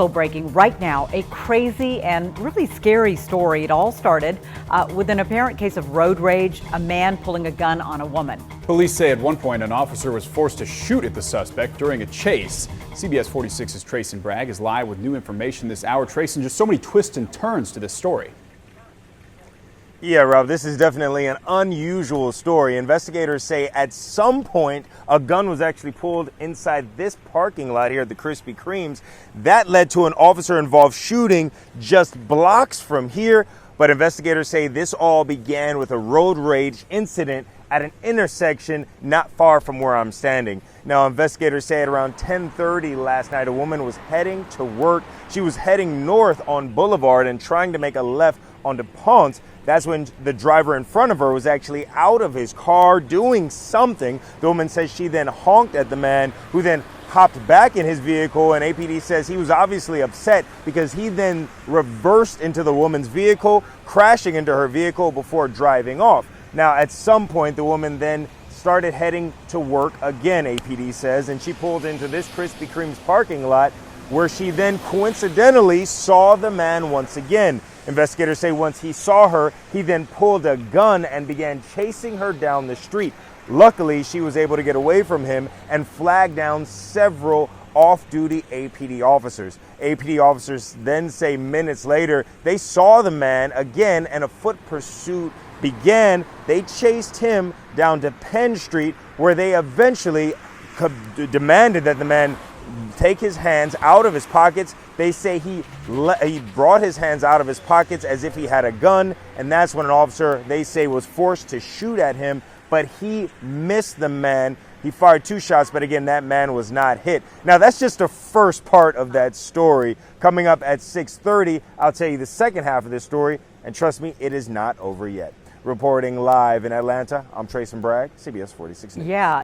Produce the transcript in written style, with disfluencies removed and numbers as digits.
Breaking right now, a crazy and really scary story. It all started with an apparent case of road rage, a man pulling a gun on a woman. Police say at one point an officer was forced to shoot at the suspect during a chase. CBS 46's Trayson Bragg is live with new information this hour. Trayson, just so many twists and turns to this story. Yeah, Rob, this is definitely an unusual story. Investigators say at some point a gun was actually pulled inside this parking lot here at the Krispy Kremes. That led to an officer-involved shooting just blocks from here. But investigators say this all began with a road rage incident at an intersection not far from where I'm standing. Now, investigators say at around 10:30 last night, a woman was heading to work. She was heading north on Boulevard and trying to make a left onto Ponce. That's when the driver in front of her was actually out of his car doing something. The woman says she then honked at the man, who then hopped back in his vehicle, and APD says he was obviously upset because he then reversed into the woman's vehicle, crashing into her vehicle before driving off. Now, at some point, the woman then started heading to work again, APD says, and she pulled into this Krispy Kreme's parking lot, where she then coincidentally saw the man once again. Investigators say once he saw her, he then pulled a gun and began chasing her down the street. Luckily, she was able to get away from him and flag down several off-duty APD officers. APD officers then say minutes later, they saw the man again and a foot pursuit began. They chased him down to Penn Street, where they eventually demanded that the man take his hands out of his pockets. They say he brought his hands out of his pockets as if he had a gun, and that's when an officer, they say, was forced to shoot at him, but he missed the man. He fired 2 shots, but again, that man was not hit. Now, that's just the first part of that story. Coming up at 6:30, I'll tell you the second half of this story, and trust me, it is not over yet. Reporting live in Atlanta, I'm Trayson Bragg, CBS 46 News. Yeah.